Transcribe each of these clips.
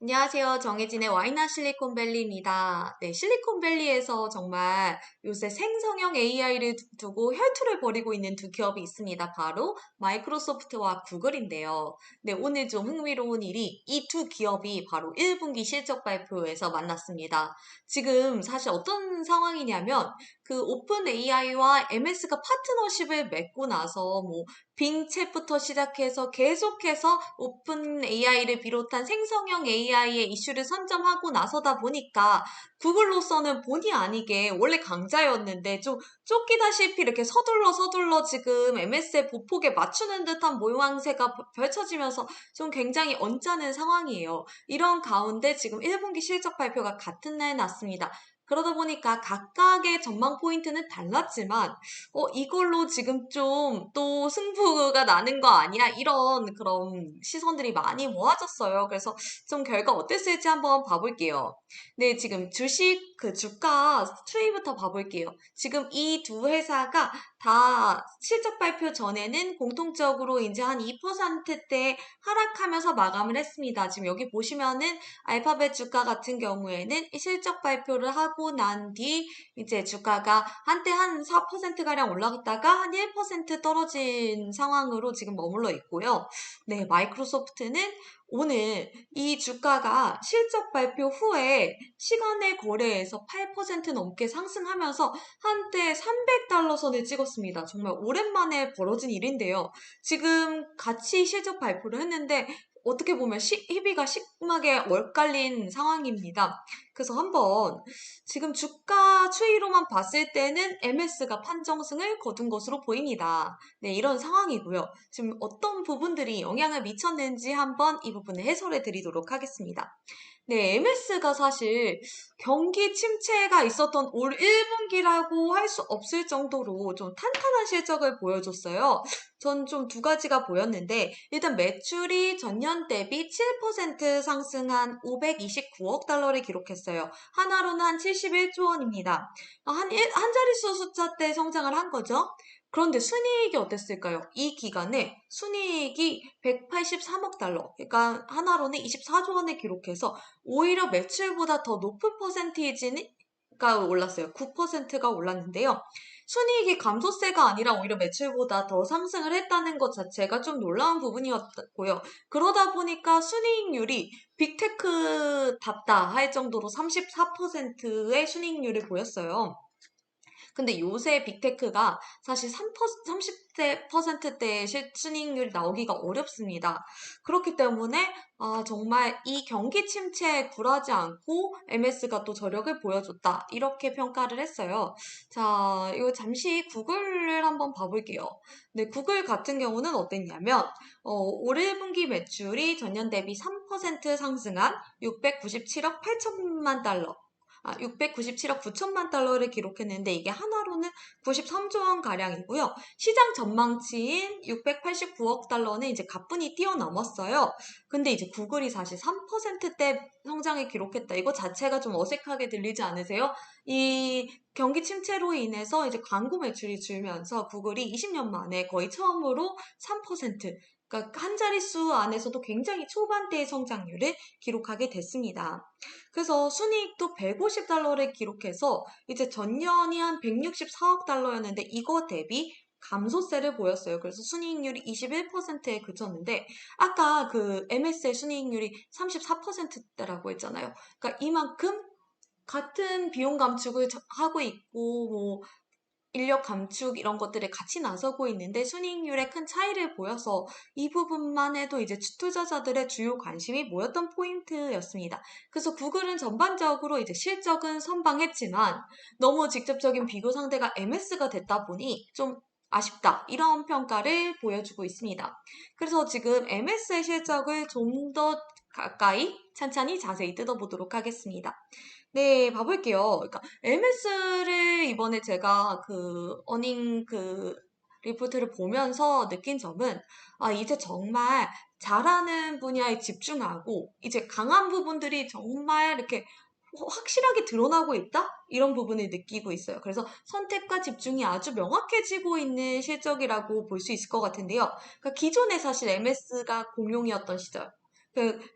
안녕하세요. 정혜진의 와이나 실리콘밸리입니다. 네, 실리콘밸리에서 정말 요새 생성형 AI를 두고 혈투를 벌이고 있는 두 기업이 있습니다. 바로 마이크로소프트와 구글인데요. 네, 오늘 좀 흥미로운 일이 이 두 기업이 바로 1분기 실적 발표에서 만났습니다. 지금 사실 어떤 상황이냐면 그 오픈 AI와 MS가 파트너십을 맺고 나서 빙 챗부터 시작해서 계속해서 오픈 AI를 비롯한 생성형 AI의 이슈를 선점하고 나서다 보니까 구글로서는 본의 아니게 원래 강자였는데 좀 쫓기다시피 이렇게 서둘러 지금 MS의 보폭에 맞추는 듯한 모양새가 펼쳐지면서 좀 굉장히 언짢은 상황이에요. 이런 가운데 지금 1분기 실적 발표가 같은 날 났습니다. 그러다 보니까 각각의 전망 포인트는 달랐지만 이걸로 지금 좀 또 승부가 나는 거 아니야? 이런 그런 시선들이 많이 모아졌어요. 그래서 좀 결과 어땠을지 한번 봐볼게요. 네, 지금 주식 그 주가 추이부터 봐볼게요. 지금 이 두 회사가 다 실적 발표 전에는 공통적으로 이제 한 2%대 하락하면서 마감을 했습니다. 지금 여기 보시면은 알파벳 주가 같은 경우에는 실적 발표를 하고 난 뒤 이제 주가가 한때 한 4%가량 올라갔다가 한 1% 떨어진 상황으로 지금 머물러 있고요. 네, 마이크로소프트는 오늘 이 주가가 실적 발표 후에 시간의 거래에서 8% 넘게 상승하면서 한때 300달러 선을 찍었습니다. 정말 오랜만에 벌어진 일인데요. 지금 같이 실적 발표를 했는데 어떻게 보면 희비가 심하게 엇갈린 상황입니다. 그래서 한번 지금 주가 추이로만 봤을 때는 MS가 판정승을 거둔 것으로 보입니다. 네, 이런 상황이고요. 지금 어떤 부분들이 영향을 미쳤는지 한번 이 부분을 해설해 드리도록 하겠습니다. 네, MS가 사실 경기 침체가 있었던 올 1분기라고 할 수 없을 정도로 좀 탄탄한 실적을 보여줬어요. 전 좀 두 가지가 보였는데, 일단 매출이 전년 대비 7% 상승한 529억 달러를 기록했어요. 하나로는 한 71조 원입니다. 한 자릿수 숫자대 성장을 한 거죠. 그런데 순이익이 어땠을까요? 이 기간에 순이익이 183억 달러, 그러니까 하나로는 24조 원을 기록해서 오히려 매출보다 더 높은 퍼센테이지가 올랐어요. 9%가 올랐는데요. 순이익이 감소세가 아니라 오히려 매출보다 더 상승을 했다는 것 자체가 좀 놀라운 부분이었고요. 그러다 보니까 순이익률이 빅테크답다 할 정도로 34%의 순이익률을 보였어요. 근데 요새 빅테크가 사실 30%대의 순이익률이 나오기가 어렵습니다. 그렇기 때문에 정말 이 경기 침체에 굴하지 않고 MS가 또 저력을 보여줬다. 이렇게 평가를 했어요. 자, 이거 잠시 구글을 한번 봐볼게요. 네, 구글 같은 경우는 어땠냐면 올 1분기 매출이 전년 대비 3% 상승한 697억 8천만 달러. 697억 9천만 달러를 기록했는데 이게 하나로는 93조 원 가량이고요. 시장 전망치인 689억 달러는 이제 가뿐히 뛰어넘었어요. 근데 이제 구글이 사실 3%대 성장을 기록했다. 이거 자체가 좀 어색하게 들리지 않으세요? 이 경기 침체로 인해서 이제 광고 매출이 줄면서 구글이 20년 만에 거의 처음으로 3%, 그러니까 한 자릿수 안에서도 굉장히 초반대의 성장률을 기록하게 됐습니다. 그래서 순이익도 150달러를 기록해서 이제 전년이 한 164억 달러였는데 이거 대비 감소세를 보였어요. 그래서 순이익률이 21%에 그쳤는데 아까 그 MS의 순이익률이 34%대라고 했잖아요. 그러니까 이만큼 같은 비용 감축을 하고 있고 인력 감축 이런 것들에 같이 나서고 있는데 순이익률에 큰 차이를 보여서 이 부분만 해도 이제 투자자들의 주요 관심이 모였던 포인트였습니다. 그래서 구글은 전반적으로 이제 실적은 선방했지만 너무 직접적인 비교 상대가 MS가 됐다 보니 좀 아쉽다. 이런 평가를 보여주고 있습니다. 그래서 지금 MS의 실적을 좀 더 가까이 찬찬히 자세히 뜯어보도록 하겠습니다. 네, 봐볼게요. 그러니까 MS를 이번에 제가 그 어닝 그 리포트를 보면서 느낀 점은 이제 정말 잘하는 분야에 집중하고 이제 강한 부분들이 정말 이렇게 확실하게 드러나고 있다? 이런 부분을 느끼고 있어요. 그래서 선택과 집중이 아주 명확해지고 있는 실적이라고 볼 수 있을 것 같은데요. 그러니까 기존에 사실 MS가 공룡이었던 시절,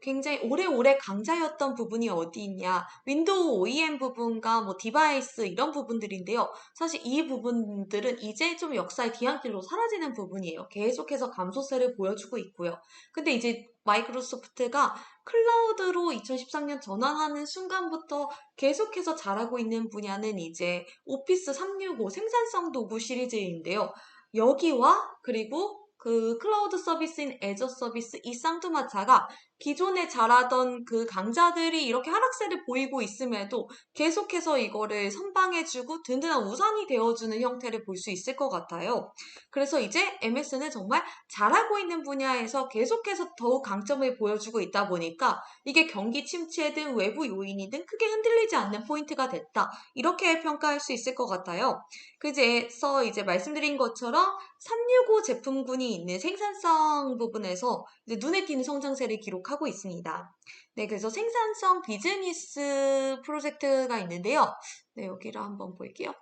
굉장히 오래오래 강자였던 부분이 어디 있냐. 윈도우 OEM 부분과 뭐 디바이스 이런 부분들인데요. 사실 이 부분들은 이제 좀 역사의 뒤안길로 사라지는 부분이에요. 계속해서 감소세를 보여주고 있고요. 근데 이제 마이크로소프트가 클라우드로 2013년 전환하는 순간부터 계속해서 잘하고 있는 분야는 이제 오피스 365 생산성 도구 시리즈인데요. 여기와 그리고 그 클라우드 서비스인 애저 서비스 이 쌍두마차가 기존에 잘하던 그 강자들이 이렇게 하락세를 보이고 있음에도 계속해서 이거를 선방해주고 든든한 우산이 되어주는 형태를 볼 수 있을 것 같아요. 그래서 이제 MS는 정말 잘하고 있는 분야에서 계속해서 더욱 강점을 보여주고 있다 보니까 이게 경기 침체든 외부 요인이든 크게 흔들리지 않는 포인트가 됐다. 이렇게 평가할 수 있을 것 같아요. 그래서 이제 말씀드린 것처럼 365 제품군이 있는 생산성 부분에서 이제 눈에 띄는 성장세를 기록하고 있습니다. 네, 그래서 생산성 비즈니스 프로젝트가 있는데요. 네, 여기를 한번 볼게요.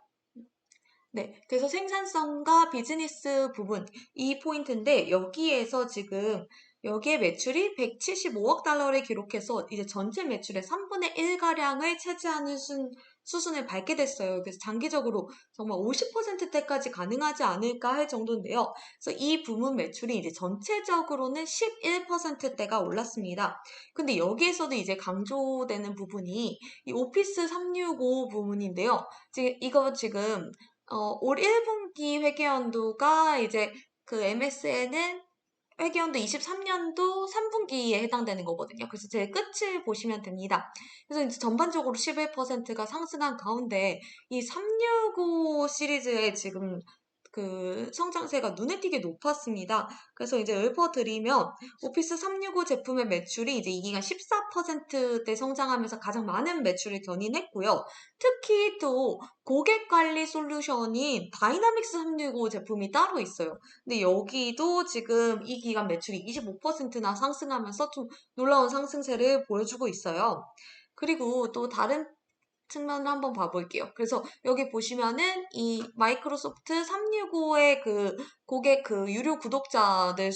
네, 그래서 생산성과 비즈니스 부분, 이 포인트인데, 여기에서 지금, 여기에 매출이 175억 달러를 기록해서 이제 전체 매출의 3분의 1가량을 차지하는 수준을 밟게 됐어요. 그래서 장기적으로 정말 50%대까지 가능하지 않을까 할 정도인데요. 그래서 이 부문 매출이 이제 전체적으로는 11%대가 올랐습니다. 근데 여기에서도 이제 강조되는 부분이 이 오피스 365 부문인데요. 이거 지금 올 1분기 회계연도가 이제 그 MSN은 회계연도 23년도 3분기에 해당되는 거거든요. 그래서 제일 끝을 보시면 됩니다. 그래서 이제 전반적으로 11%가 상승한 가운데 이 365 시리즈의 지금 그 성장세가 눈에 띄게 높았습니다. 그래서 이제 읊어드리면 오피스 365 제품의 매출이 이제 이 기간 14%대 성장하면서 가장 많은 매출을 견인했고요. 특히 또 고객 관리 솔루션인 다이나믹스 365 제품이 따로 있어요. 근데 여기도 지금 이 기간 매출이 25%나 상승하면서 좀 놀라운 상승세를 보여주고 있어요. 그리고 또 다른 측면을 한번 봐볼게요. 그래서 여기 보시면은 이 마이크로소프트 365의 그 고객 그 유료 구독자들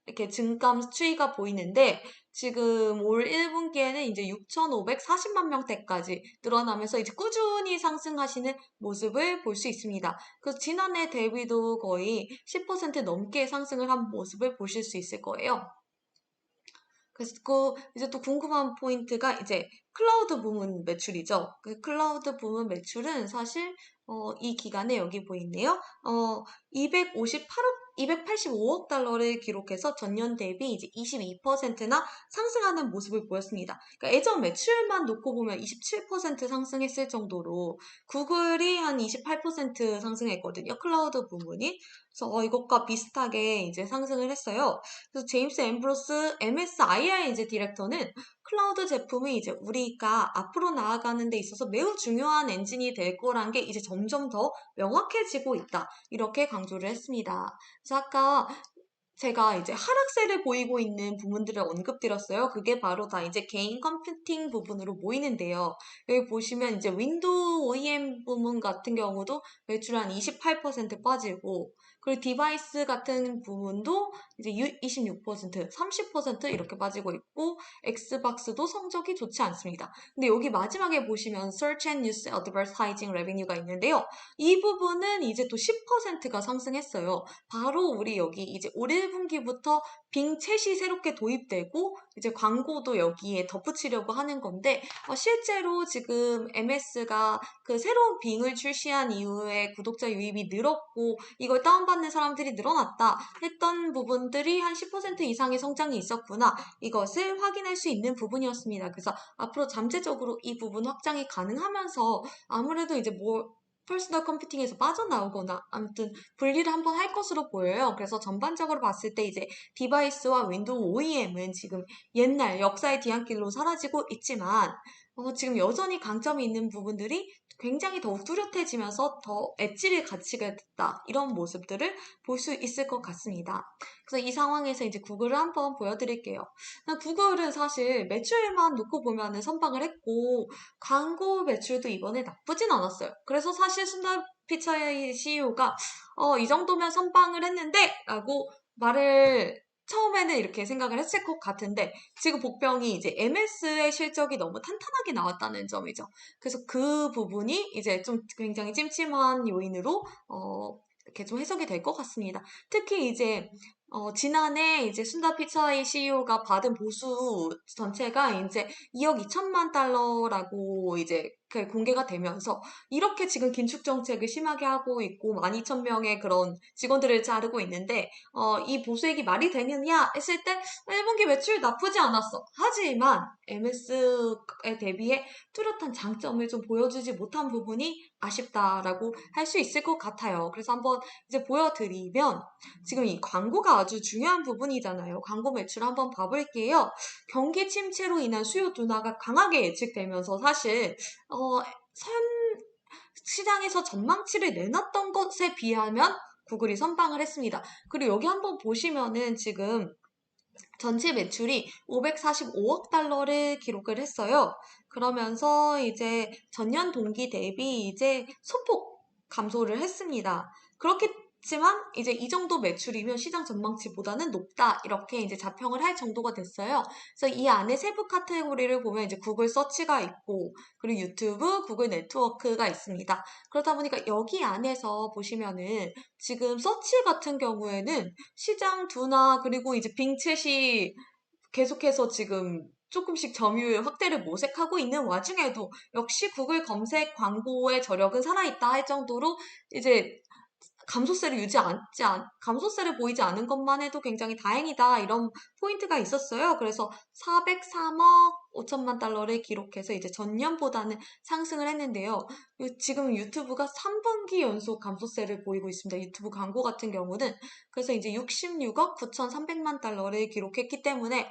이렇게 증감 추이가 보이는데 지금 올 1분기에는 이제 6,540만 명대까지 늘어나면서 이제 꾸준히 상승하시는 모습을 볼 수 있습니다. 그래서 지난해 대비도 거의 10% 넘게 상승을 한 모습을 보실 수 있을 거예요. 그래서 이제 또 궁금한 포인트가 이제 클라우드 부문 매출이죠. 그 클라우드 부문 매출은 사실 이 기간에 여기 보이네요. 258억 285억 달러를 기록해서 전년 대비 이제 22%나 상승하는 모습을 보였습니다. 그러니까 예전 매출만 놓고 보면 27% 상승했을 정도로 구글이 한 28% 상승했거든요. 클라우드 부문이. 그래서 이것과 비슷하게 이제 상승을 했어요. 그래서 제임스 앰브로스 MSIR 이제 디렉터는 클라우드 제품이 이제 우리가 앞으로 나아가는 데 있어서 매우 중요한 엔진이 될 거란 게 이제 점점 더 명확해지고 있다. 이렇게 강조를 했습니다. 그래서 아까 제가 이제 하락세를 보이고 있는 부분들을 언급드렸어요. 그게 바로 다 이제 개인 컴퓨팅 부분으로 모이는데요. 여기 보시면 이제 윈도우 OEM 부문 같은 경우도 매출 한 28% 빠지고, 그리고 디바이스 같은 부분도 이제 26%, 30% 이렇게 빠지고 있고, 엑스박스도 성적이 좋지 않습니다. 근데 여기 마지막에 보시면 Search and News Advertising Revenue가 있는데요. 이 부분은 이제 또 10%가 상승했어요. 바로 우리 여기 이제 올 1분기부터 빙 챗이 새롭게 도입되고 이제 광고도 여기에 덧붙이려고 하는 건데 실제로 지금 MS가 그 새로운 빙을 출시한 이후에 구독자 유입이 늘었고 이걸 다운받는 사람들이 늘어났다 했던 부분들이 한 10% 이상의 성장이 있었구나. 이것을 확인할 수 있는 부분이었습니다. 그래서 앞으로 잠재적으로 이 부분 확장이 가능하면서 아무래도 이제 뭐 퍼스널 컴퓨팅에서 빠져나오거나 아무튼 분리를 한번 할 것으로 보여요. 그래서 전반적으로 봤을 때 이제 디바이스와 윈도우 OEM은 지금 옛날 역사의 뒤안길로 사라지고 있지만 지금 여전히 강점이 있는 부분들이 굉장히 더욱 뚜렷해지면서 더 엣지를 갖추게 됐다. 이런 모습들을 볼 수 있을 것 같습니다. 그래서 이 상황에서 이제 구글을 한번 보여드릴게요. 구글은 사실 매출만 놓고 보면은 선방을 했고 광고 매출도 이번에 나쁘진 않았어요. 그래서 사실 순달 피차의 CEO가 이 정도면 선방을 했는데 라고 말을 처음에는 이렇게 생각을 했을 것 같은데 지금 복병이 이제 MS의 실적이 너무 탄탄하게 나왔다는 점이죠. 그래서 그 부분이 이제 좀 굉장히 찜찜한 요인으로 이렇게 좀 해석이 될 것 같습니다. 특히 이제 지난해 이제 순다 피차이 CEO가 받은 보수 전체가 이제 2억 2천만 달러라고 이제 그 공개가 되면서 이렇게 지금 긴축 정책을 심하게 하고 있고 12,000명의 그런 직원들을 자르고 있는데 이 보수액이 말이 되느냐 했을 때 1분기 매출 나쁘지 않았어. 하지만 MS에 대비해 뚜렷한 장점을 좀 보여주지 못한 부분이 아쉽다라고 할 수 있을 것 같아요. 그래서 한번 이제 보여드리면 지금 이 광고가 아주 중요한 부분이잖아요. 광고 매출 한번 봐볼게요. 경기 침체로 인한 수요 둔화가 강하게 예측되면서 사실 선 시장에서 전망치를 내놨던 것에 비하면 구글이 선방을 했습니다. 그리고 여기 한번 보시면은 지금 전체 매출이 545억 달러를 기록을 했어요. 그러면서 이제 전년 동기 대비 이제 소폭 감소를 했습니다. 그렇겠지만 이제 이 정도 매출이면 시장 전망치보다는 높다 이렇게 이제 자평을 할 정도가 됐어요. 그래서 이 안에 세부 카테고리를 보면 이제 구글 서치가 있고 그리고 유튜브, 구글 네트워크가 있습니다. 그러다 보니까 여기 안에서 보시면은 지금 서치 같은 경우에는 시장 둔화 그리고 이제 빙챗이 계속해서 지금 조금씩 점유율 확대를 모색하고 있는 와중에도 역시 구글 검색 광고의 저력은 살아있다 할 정도로 이제 감소세를 보이지 않은 것만 해도 굉장히 다행이다. 이런 포인트가 있었어요. 그래서 403억 5천만 달러를 기록해서 이제 전년보다는 상승을 했는데요. 지금 유튜브가 3분기 연속 감소세를 보이고 있습니다. 유튜브 광고 같은 경우는. 그래서 이제 66억 9,300만 달러를 기록했기 때문에,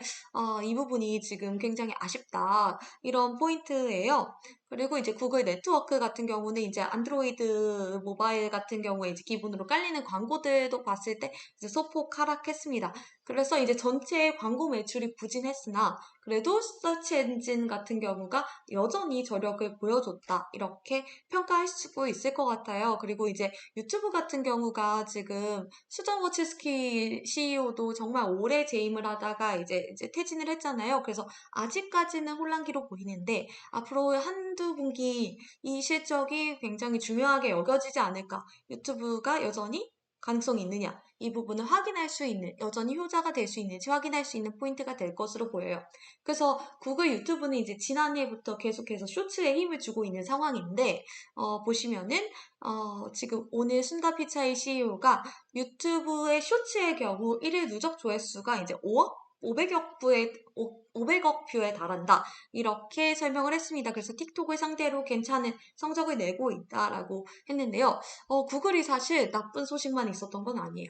이 부분이 지금 굉장히 아쉽다. 이런 포인트예요. 그리고 이제 구글 네트워크 같은 경우는 이제 안드로이드 모바일 같은 경우에 이제 기본으로 깔리는 광고들도 봤을 때 이제 소폭 하락했습니다. 그래서 이제 전체 광고 매출이 부진했으나 그래도 서치 엔진 같은 경우가 여전히 저력을 보여줬다. 이렇게 평가할 수 있을 것 같아요. 그리고 이제 유튜브 같은 경우가 지금 수정 워치스키 CEO도 정말 오래 재임을 하다가 이제 퇴진을 했잖아요. 그래서 아직까지는 혼란기로 보이는데 앞으로 한두 분기 이 실적이 굉장히 중요하게 여겨지지 않을까. 유튜브가 여전히 가능성이 있느냐. 이 부분을 확인할 수 있는, 여전히 효자가 될 수 있는지 확인할 수 있는 포인트가 될 것으로 보여요. 그래서 구글 유튜브는 이제 지난해부터 계속해서 쇼츠에 힘을 주고 있는 상황인데, 보시면은, 지금 오늘 순다 피차이 CEO가 유튜브의 쇼츠의 경우 1일 누적 조회수가 이제 500억 뷰에 달한다. 이렇게 설명을 했습니다. 그래서 틱톡을 상대로 괜찮은 성적을 내고 있다라고 했는데요. 구글이 사실 나쁜 소식만 있었던 건 아니에요.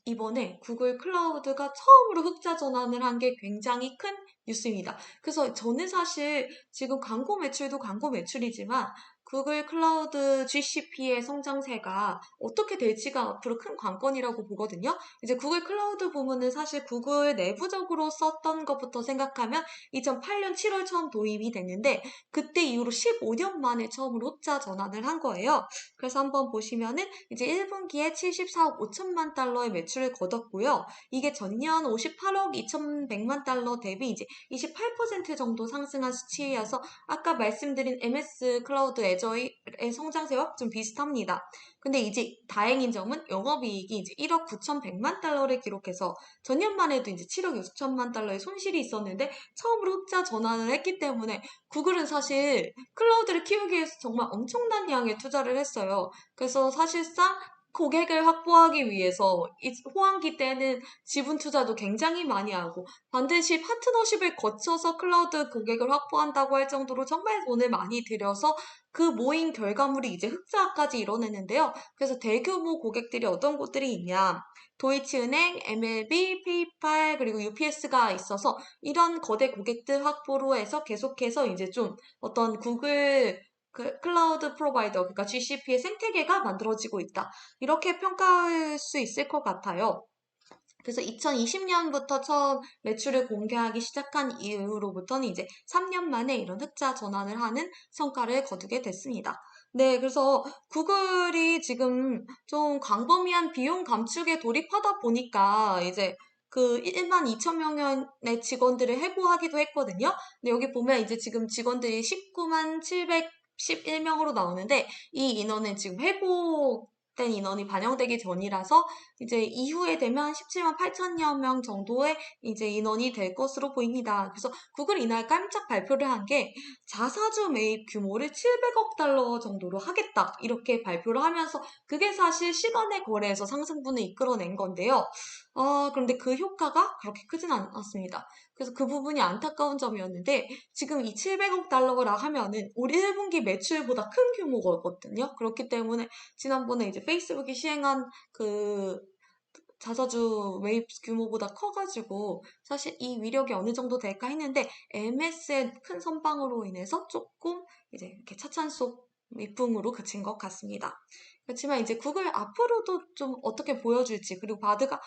이번에 구글 클라우드가 처음으로 흑자 전환을 한 게 굉장히 큰 뉴스입니다. 그래서 저는 사실 지금 광고 매출도 광고 매출이지만 구글 클라우드 GCP의 성장세가 어떻게 될지가 앞으로 큰 관건이라고 보거든요. 이제 구글 클라우드 부문은 사실 구글 내부적으로 썼던 것부터 생각하면 2008년 7월 처음 도입이 됐는데 그때 이후로 15년 만에 처음으로 흑자 전환을 한 거예요. 그래서 한번 보시면은 이제 1분기에 74억 5천만 달러의 매출을 거뒀고요. 이게 전년 58억 2,100만 달러 대비 이제 28% 정도 상승한 수치여서 아까 말씀드린 MS 클라우드 애저의 성장세와 좀 비슷합니다. 근데 이제 다행인 점은 영업이익이 이제 1억 9,100만 달러를 기록해서 전년만 해도 이제 7억 6천만 달러의 손실이 있었는데 처음으로 흑자 전환을 했기 때문에 구글은 사실 클라우드를 키우기 위해서 정말 엄청난 양의 투자를 했어요. 그래서 사실상 고객을 확보하기 위해서 이 호황기 때는 지분 투자도 굉장히 많이 하고 반드시 파트너십을 거쳐서 클라우드 고객을 확보한다고 할 정도로 정말 돈을 많이 들여서 그 모인 결과물이 이제 흑자까지 이뤄내는데요. 그래서 대규모 고객들이 어떤 곳들이 있냐. 도이치은행, MLB, 페이팔, 그리고 UPS가 있어서 이런 거대 고객들 확보로 해서 계속해서 이제 좀 어떤 구글 클라우드 프로바이더, 그러니까 GCP의 생태계가 만들어지고 있다. 이렇게 평가할 수 있을 것 같아요. 그래서 2020년부터 처음 매출을 공개하기 시작한 이후로부터는 이제 3년 만에 이런 흑자 전환을 하는 성과를 거두게 됐습니다. 네, 그래서 구글이 지금 좀 광범위한 비용 감축에 돌입하다 보니까 이제 그 1만 2천 명의 직원들을 해고하기도 했거든요. 근데 여기 보면 이제 지금 직원들이 19만 711명으로 나오는데 이 인원은 지금 해고된 인원이 반영되기 전이라서 이제 이후에 되면 17만 8천여 명 정도의 이제 인원이 될 것으로 보입니다. 그래서 구글이 이날 깜짝 발표를 한 게 자사주 매입 규모를 700억 달러 정도로 하겠다. 이렇게 발표를 하면서 그게 사실 시간의 거래에서 상승분을 이끌어낸 건데요. 그런데 그 효과가 그렇게 크진 않았습니다. 그래서 그 부분이 안타까운 점이었는데 지금 이 700억 달러라 하면은 우리 1분기 매출보다 큰 규모거든요. 그렇기 때문에 지난번에 이제 페이스북이 시행한 그 자사주 매입 규모보다 커가지고 사실 이 위력이 어느 정도 될까 했는데 MS의 큰 선방으로 인해서 조금 이제 이렇게 차찬 속 밑붕으로 그친 것 같습니다. 그렇지만 이제 구글 앞으로도 좀 어떻게 보여줄지 그리고 바드가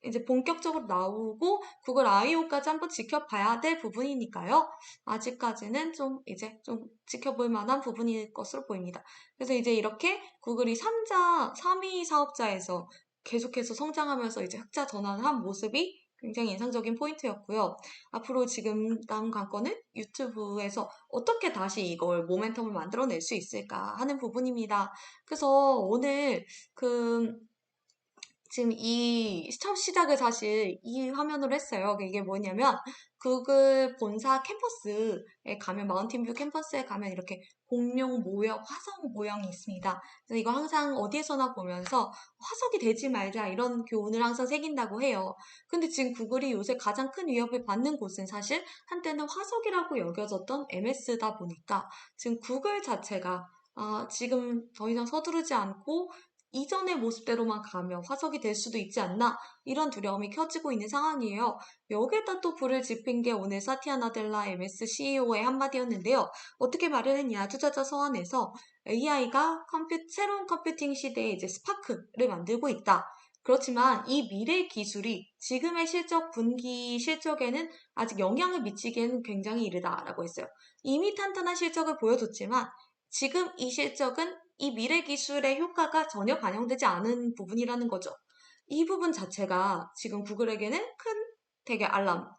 이제 본격적으로 나오고 구글 I/O까지 한번 지켜봐야 될 부분이니까요. 아직까지는 좀 이제 좀 지켜볼 만한 부분일 것으로 보입니다. 그래서 이제 이렇게 구글이 3위 사업자에서 계속해서 성장하면서 이제 흑자 전환한 모습이 굉장히 인상적인 포인트였고요. 앞으로 지금 다음 관건은 유튜브에서 어떻게 다시 이걸 모멘텀을 만들어낼 수 있을까 하는 부분입니다. 그래서 오늘 그 지금 첫 시작을 사실 이 화면으로 했어요. 이게 뭐냐면 구글 본사 캠퍼스에 가면 마운틴뷰 캠퍼스에 가면 이렇게 공룡 모형, 화석 모형이 있습니다. 그래서 이거 항상 어디에서나 보면서 화석이 되지 말자 이런 교훈을 항상 새긴다고 해요. 근데 지금 구글이 요새 가장 큰 위협을 받는 곳은 사실 한때는 화석이라고 여겨졌던 MS다 보니까 지금 구글 자체가 지금 더 이상 서두르지 않고 이전의 모습대로만 가면 화석이 될 수도 있지 않나 이런 두려움이 켜지고 있는 상황이에요. 여기에다 또 불을 지핀 게 오늘 사티아 나델라 MS CEO의 한마디였는데요. 어떻게 말을 했냐? 투자자 서한에서 AI가 새로운 컴퓨팅 시대에 이제 스파크를 만들고 있다. 그렇지만 이 미래 기술이 지금의 분기 실적에는 아직 영향을 미치기에는 굉장히 이르다라고 했어요. 이미 탄탄한 실적을 보여줬지만 지금 이 실적은 이 미래 기술의 효과가 전혀 반영되지 않은 부분이라는 거죠. 이 부분 자체가 지금 구글에게는 큰 되게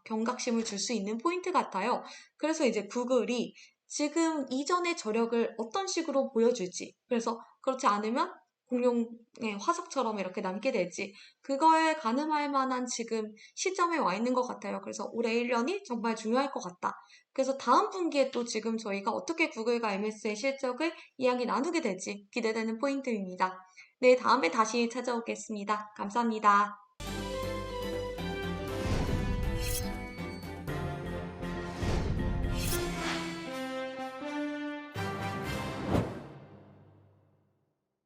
경각심을 줄 수 있는 포인트 같아요. 그래서 이제 구글이 지금 이전의 저력을 어떤 식으로 보여줄지, 그래서 그렇지 않으면 공룡의 화석처럼 이렇게 남게 될지, 그거에 가늠할 만한 지금 시점에 와 있는 것 같아요. 그래서 올해 1년이 정말 중요할 것 같다. 그래서 다음 분기에 또 지금 저희가 어떻게 구글과 MS의 실적을 이야기 나누게 될지 기대되는 포인트입니다. 네, 다음에 다시 찾아오겠습니다. 감사합니다.